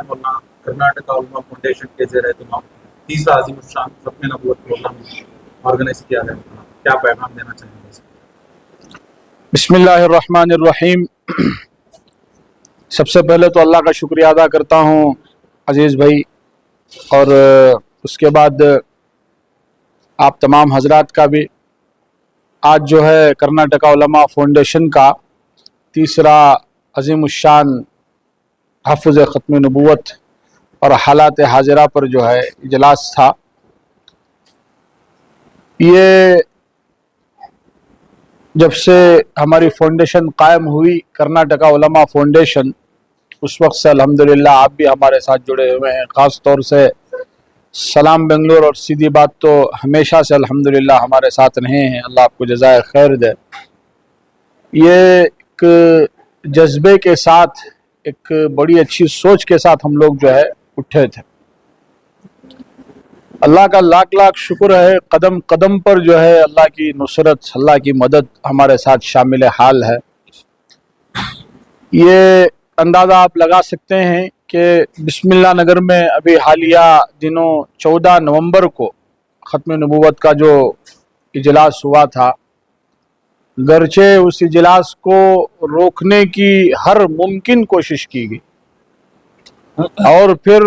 है मौलाना, कर्नाटका उलमा फाउंडेशन के ज़ेर एहतमाम तीसरा अजीम शान खत्म नबूवत प्रोग्राम ऑर्गेनाइज किया है, क्या पैगाम देना चाहेंगे? बिस्मिल्लाहिर्रहमानिर्रहीम। सबसे पहले तो अल्लाह का शुक्रिया अदा करता हूँ अजीज़ भाई, और उसके बाद आप तमाम हजरात का भी। आज जो है कर्नाटका उलमा फाउंडेशन का तीसरा अजीम शान हफ्ज़ ख़त्म नबूवत और हालात हाजिरा पर जो है इजलास था। ये जब से हमारी फाउंडेशन कायम हुई कर्नाटका उलमा फाउंडेशन, उस वक्त से अल्हम्दुलिल्लाह आप भी हमारे साथ जुड़े हुए हैं। ख़ास तौर से सलाम बेंगलोर और सीधी बात तो हमेशा से अल्हम्दुलिल्लाह हमारे साथ रहे हैं। अल्लाह आपको जज़ाए खैर दे। ये एक जज्बे के साथ, एक बड़ी अच्छी सोच के साथ हम लोग जो है उठे थे। अल्लाह का लाख लाख शुक्र है, कदम कदम पर जो है अल्लाह की नुसरत, अल्लाह की मदद हमारे साथ शामिल हाल है। ये अंदाज़ा आप लगा सकते हैं कि बिस्मिल्लाह नगर में अभी हालिया दिनों 14 नवंबर को ख़त्म नबूवत का जो इजलास हुआ था, गरचे उस इजलास को रोकने की हर मुमकिन कोशिश की गई, और फिर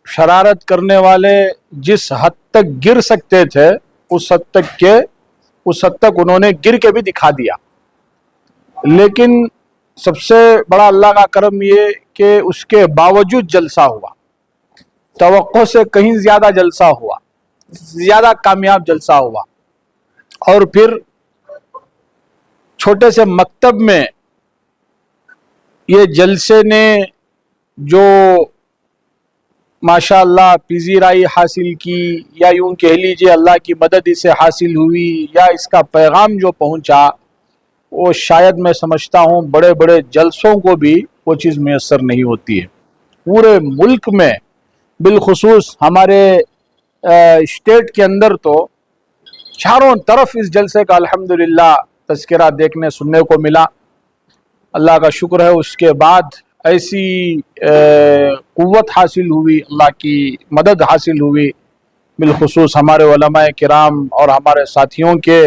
शरारत करने वाले जिस हद तक गिर सकते थे उस हद तक उन्होंने गिर के भी दिखा दिया। लेकिन सबसे बड़ा अल्लाह का करम ये कि उसके बावजूद जलसा हुआ, तवक्को से कहीं ज़्यादा जलसा हुआ, ज़्यादा कामयाब जलसा हुआ। और फिर छोटे से मकतब में ये जलसे ने जो माशाअल्लाह पीजीराई हासिल की, या यूं कह लीजिए अल्लाह की मदद इसे हासिल हुई, या इसका पैगाम जो पहुंचा, वो शायद मैं समझता हूँ बड़े बड़े जलसों को भी वो चीज़ मैसर नहीं होती है। पूरे मुल्क में, बिलखुसूस हमारे स्टेट के अंदर तो चारों तरफ इस जलसे का अल्हम्दुलिल्लाह तज़किरा देखने सुनने को मिला। अल्लाह का शुक्र है। उसके बाद ऐसी क़ुव्वत हासिल हुई, अल्लाह की मदद हासिल हुई, बिलखुसूस हमारे उलमाए किराम और हमारे साथियों के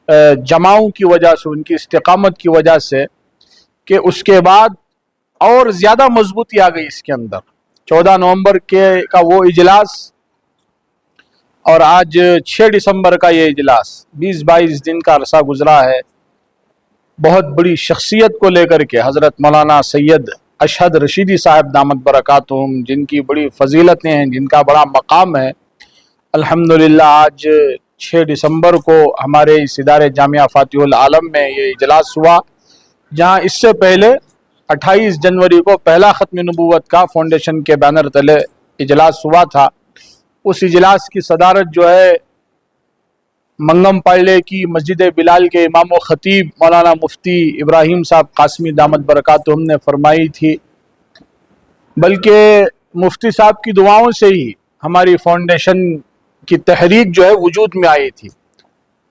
जमाओं की वजह से, उनकी इस्तिक़ामत की वजह से, कि उसके बाद और ज़्यादा मजबूती आ गई इसके अंदर। 14 नवंबर का वो इजलास और आज 6 दिसंबर का ये इजलास, 20-22 दिन का अरसा गुजरा है। बहुत बड़ी शख्सियत को लेकर के हज़रत मौलाना सैयद अशहद रशीदी साहब दामत बरकातुहुम, जिनकी बड़ी फजीलतें हैं, जिनका बड़ा मकाम है, अल्हम्दुलिल्लाह आज 6 दिसंबर को हमारे इस इदारे जामिया फ़ातिहुल आलम में ये इजलास हुआ, जहाँ इससे पहले 28 जनवरी को पहला ख़त्म नबूवत का फाउंडेशन के बैनर तले इजलास हुआ था। उस इजलास की सदारत जो है मंगम पाले की मस्जिद बिलाल के इमाम व ख़तीब मौलाना मुफ्ती इब्राहिम साहब कासमी दामत बरकातुहुम ने फरमाई थी। बल्कि मुफ्ती साहब की दुआओं से ही हमारी फाउंडेशन की तहरीक जो है वजूद में आई थी।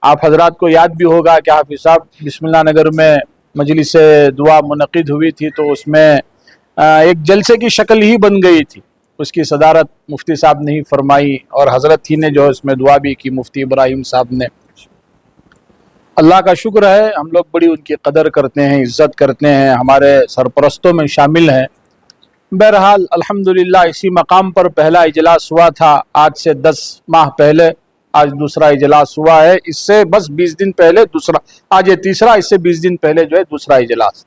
आप हजरात को याद भी होगा कि हाफिज़ साहब बिस्मिल्लाह नगर में मजलिस दुआ मुनक़िद हुई थी, तो उसमें एक जलसे की शक्ल ही बन गई थी। उसकी सदारत मुफ्ती साहब ने ही फरमाई, और हज़रत ही ने जो इसमें दुआ भी की, मुफ्ती इब्राहिम साहब ने। अल्लाह का शुक्र है, हम लोग बड़ी उनकी कदर करते हैं, इज़्ज़त करते हैं, हमारे सरपरस्तों में शामिल हैं। बहरहाल अल्हम्दुलिल्लाह इसी मकाम पर पहला इजलास हुआ था आज से 10 माह पहले। आज दूसरा इजलास हुआ है, इससे बस 20 दिन पहले दूसरा, आज ये तीसरा, इससे 20 दिन पहले जो है दूसरा इजलास।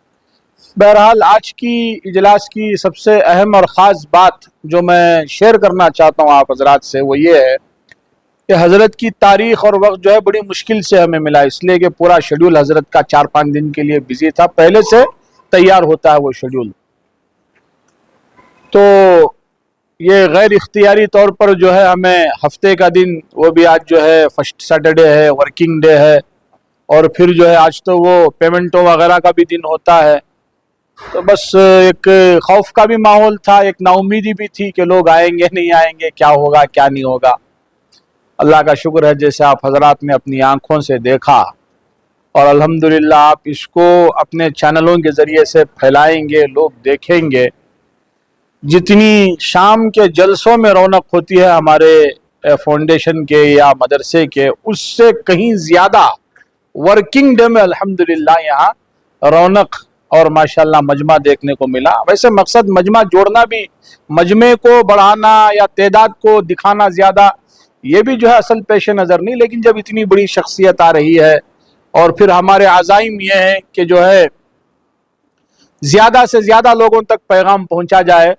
बहरहाल आज की इजलास की सबसे अहम और ख़ास बात जो मैं शेयर करना चाहता हूँ आप हजरात से, वो ये है कि हज़रत की तारीख़ और वक्त जो है बड़ी मुश्किल से हमें मिला, इसलिए कि पूरा शेड्यूल हज़रत का 4-5 दिन के लिए बिजी था, पहले से तैयार होता है वो शेड्यूल। तो ये गैर इख्तियारी तौर पर जो है हमें हफ्ते का दिन, वो भी आज जो है फर्स्ट सैटरडे है, वर्किंग डे है, और फिर जो है आज तो वो पेमेंटों वगैरह का भी दिन होता है। तो बस एक खौफ का भी माहौल था, एक नाउमीदी भी थी कि लोग आएंगे नहीं आएंगे, क्या होगा क्या नहीं होगा। अल्लाह का शुक्र है, जैसे आप हजरात ने अपनी आँखों से देखा, और अल्हम्दुलिल्लाह आप इसको अपने चैनलों के ज़रिए से फैलाएंगे, लोग देखेंगे, जितनी शाम के जलसों में रौनक होती है हमारे फाउंडेशन के या मदरसे के, उससे कहीं ज्यादा वर्किंग डे में अल्हम्दुलिल्लाह यहाँ रौनक और माशाल्लाह मजमा देखने को मिला। वैसे मकसद मजमा जोड़ना भी, मजमे को बढ़ाना या तादाद को दिखाना ज्यादा, ये भी जो है असल पेश नज़र नहीं, लेकिन जब इतनी बड़ी शख्सियत आ रही है और फिर हमारे आज़ाइम ये हैं कि जो है ज्यादा से ज्यादा लोगों तक पैगाम पहुंचा जाए,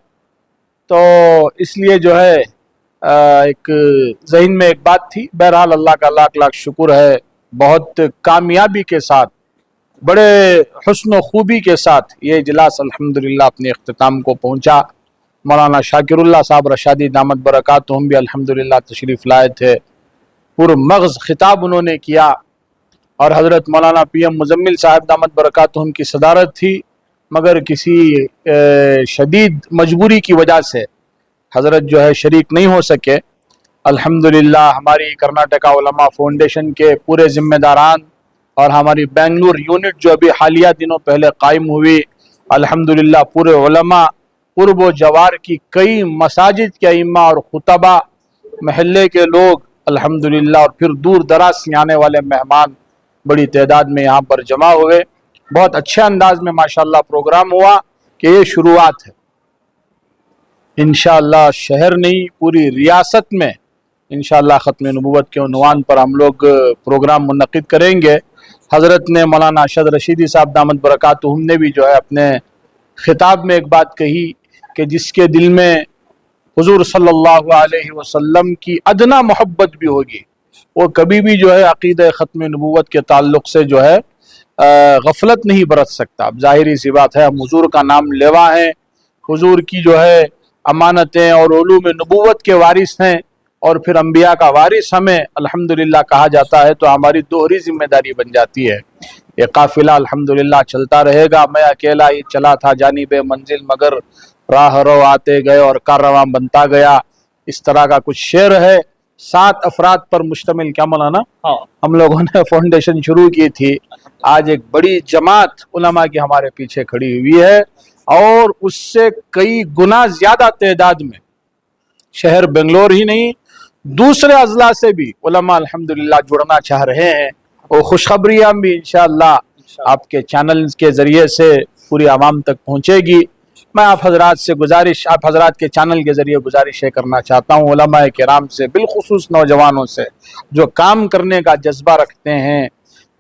तो इसलिए जो है एक जहन में एक बात थी। बहरहाल अल्लाह का लाख लाख शुक्र है, बहुत कामयाबी के साथ, बड़े हुस्न खूबी के साथ ये इजलास अल्हम्दुलिल्लाह अपने अख्तिताम को पहुंचा। मौलाना शाकिरुल्लाह साहब रशादी दामत बरकातुहुम भी अल्हम्दुलिल्लाह तशरीफ़ लाए थे, पुरमग़ज़ खिताब उन्होंने किया और हज़रत मौलाना PM मुज़म्मिल साहब दामत बरकातुहुम की सदारत थी, मगर किसी शदीद मजबूरी की वजह से हज़रत जो है शरीक नहीं हो सके। अल्हम्दुलिल्लाह हमारी कर्नाटका उलमा फाउंडेशन के पूरे ज़िम्मेदारान और हमारी बेंगलुरु यूनिट जो अभी हालिया दिनों पहले कायम हुई, अल्हम्दुलिल्लाह पूरे उलमा कुर्ब व जवार की कई मसाजिद के इम्मा और खुतबा, महल्ले के लोग अल्हम्दुलिल्लाह, और फिर दूर दराज से आने वाले मेहमान बड़ी तादाद में यहाँ पर जमा हुए। बहुत अच्छे अंदाज में माशाल्लाह प्रोग्राम हुआ कि ये शुरुआत है। इंशाअल्लाह शहर नहीं पूरी रियासत में इंशाअल्लाह ख़त्म नबूवत के उन्वान पर हम लोग प्रोग्राम मुनक़िद करेंगे। हज़रत ने मौलाना अरशद रशीदी साहब दामत बरकातुहुम ने भी जो है अपने खिताब में एक बात कही कि जिसके दिल में हुज़ूर सल्लल्लाहु अलैहि वसल्लम की अदना मोहब्बत भी होगी, वो कभी भी जो है अक़ीदा ख़त्म नबूवत के ताल्लुक़ से जो है गफलत नहीं बरत सकता। अब ज़ाहिरी सी बात है, हम हुज़ूर का नाम लेवा हैं, हुज़ूर की जो है अमानतें और उलूम नबूवत के वारिस हैं, और फिर अंबिया का वारिस हमें अल्हम्दुलिल्लाह कहा जाता है, तो हमारी दोहरी जिम्मेदारी बन जाती है। ये काफिला अल्हम्दुलिल्लाह चलता रहेगा। मैं अकेला ही चला था जानिबे मंजिल, मगर राह रो आते गए और कारवां बनता गया, इस तरह का कुछ शेर है। 7 अफराद पर मुश्तमिल, क्या मौलाना, हम लोगों ने फाउंडेशन शुरू की थी। आज एक बड़ी जमात उलमा की हमारे पीछे खड़ी हुई है, और उससे कई गुना ज्यादा तादाद में शहर बेंगलोर ही नहीं दूसरे अजला से भी उलमा अल्हम्दुलिल्लाह जुड़ना चाह रहे हैं। और खुशखबरियाँ भी इंशाअल्लाह आपके चैनल के ज़रिए से पूरी आवाम तक पहुँचेगी। मैं आप हजरात से गुजारिश, आप हजरात के चैनल के ज़रिए गुजारिश करना चाहता हूँ उलमा किराम से, बिलखुसूस नौजवानों से जो काम करने का जज्बा रखते हैं,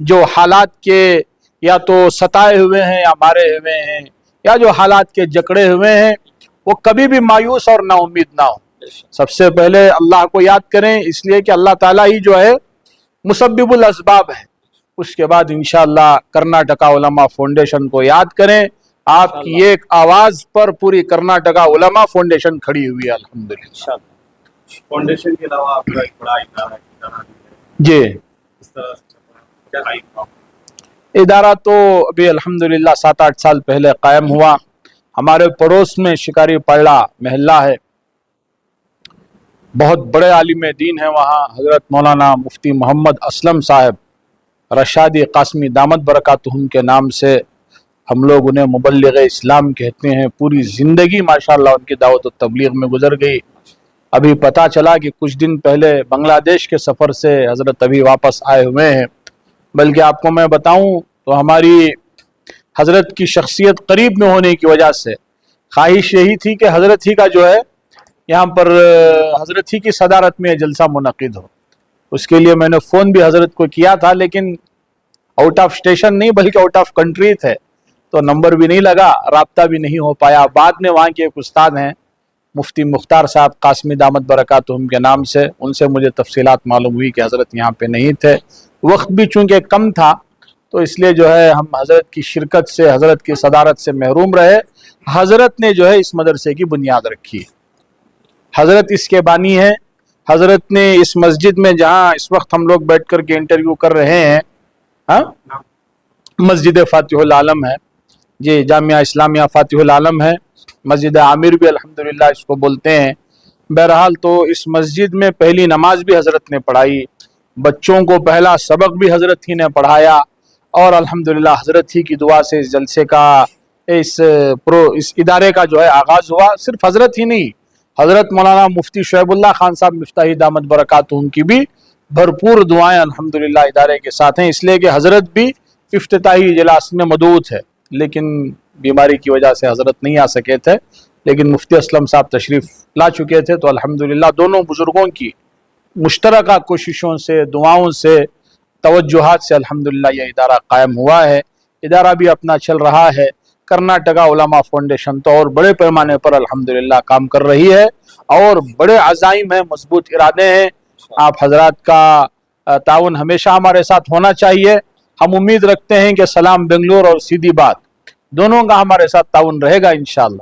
जो हालात के या तो सताए हुए हैं या मारे हुए हैं, या जो हालात के जकड़े हुए हैं, वो कभी भी मायूस और नाउम्मीद ना हो। सबसे पहले अल्लाह को याद करें, इसलिए कि अल्लाह ताला ही जो है मुसब्बिबुल असबाब है। उसके बाद इंशाअल्लाह कर्नाटका उलमा फाउंडेशन को याद करें। आपकी एक आवाज पर पूरी कर्नाटका उलमा फाउंडेशन खड़ी हुई है अल्हम्दुलिल्लाह। फाउंडेशन के अलावा आपका एक बड़ा इदारा है जी, इस तरह से क्या है? इदारा तो अभी अल्हम्दुलिल्लाह 7-8 साल पहले कायम हुआ। हमारे पड़ोस में शिकारी पड़ला महल्ला है, बहुत बड़े आलिम दीन है वहाँ, हज़रत मौलाना मुफ्ती मोहम्मद असलम साहब रशादी कासमी दामत बरकातुहुम के नाम से हम लोग उन्हें मुबल्लिग इस्लाम कहते हैं। पूरी ज़िंदगी माशाअल्लाह उनकी दावत और तबलीग में गुजर गई। अभी पता चला कि कुछ दिन पहले बांग्लादेश के सफ़र से हज़रत अभी वापस आए हुए हैं। बल्कि आपको मैं बताऊं तो हमारी हज़रत की शख्सियत करीब में होने की वजह से ख्वाहिश यही थी कि हज़रत ही का जो है यहाँ पर हज़रत ही की सदारत में जलसा मुनक़िद हो। उसके लिए मैंने फ़ोन भी हज़रत को किया था, लेकिन आउट ऑफ स्टेशन नहीं बल्कि आउट ऑफ कंट्री थे, तो नंबर भी नहीं लगा, राब्ता भी नहीं हो पाया। बाद में वहाँ के एक उस्ताद हैं मुफ्ती मुख्तार साहब कासमी दामत बरकातुहुम के नाम से, उनसे मुझे तफसीलात मालूम हुई कि हज़रत यहाँ पे नहीं थे। वक्त भी चूँकि कम था, तो इसलिए जो है हम हज़रत की शिरकत से, हज़रत की सदारत से महरूम रहे। हज़रत ने जो है इस मदरसे की बुनियाद रखी, हज़रत इसके बानी है। हज़रत ने इस मस्जिद में जहाँ इस वक्त हम लोग बैठ कर के इंटरव्यू कर रहे हैं, हाँ, मस्जिद फ़ातिहुल आलम है जी, जामिया इस्लामिया फ़ातिहुल आलम है, मस्जिद आमिर भी अल्हम्दुलिल्लाह इसको बोलते हैं। बहरहाल तो इस मस्जिद में पहली नमाज भी हज़रत ने पढ़ाई, बच्चों को पहला सबक भी हज़रत ही ने पढ़ाया, और अल्हम्दुलिल्लाह हज़रत ही की दुआ से इस जलसे का इस इदारे का जो है आगाज हुआ। सिर्फ हजरत ही नहीं, हजरत मौलाना मुफ्ती शुएबुल्लाह खान साहब मिफ्ताही दामत बरकातुहुम की भी भरपूर दुआएं अल्हम्दुलिल्लाह इदारे के साथ हैं, इसलिए कि हजरत भी इफ्तिताही इजलास में मौजूद है, लेकिन बीमारी की वजह से हजरत नहीं आ सके थे, लेकिन मुफ्ती असलम साहब तशरीफ ला चुके थे। तो अल्हम्दुलिल्लाह दोनों बुजुर्गों की मुश्तरका कोशिशों से, दुआओं से, तवज्जुहात से अल्हम्दुलिल्लाह ये इदारा कायम हुआ है। इदारा भी अपना चल रहा है। कर्नाटका उलमा फाउंडेशन तो और बड़े पैमाने पर अल्हम्दुलिल्लाह काम कर रही है और बड़े अज़ाइम हैं, मजबूत इरादे हैं। आप हजरात का ताउन हमेशा हमारे साथ होना चाहिए। हम उम्मीद रखते हैं कि सलाम बेंगलोर और सीधी बात दोनों का हमारे साथ ताउन रहेगा इंशाअल्लाह।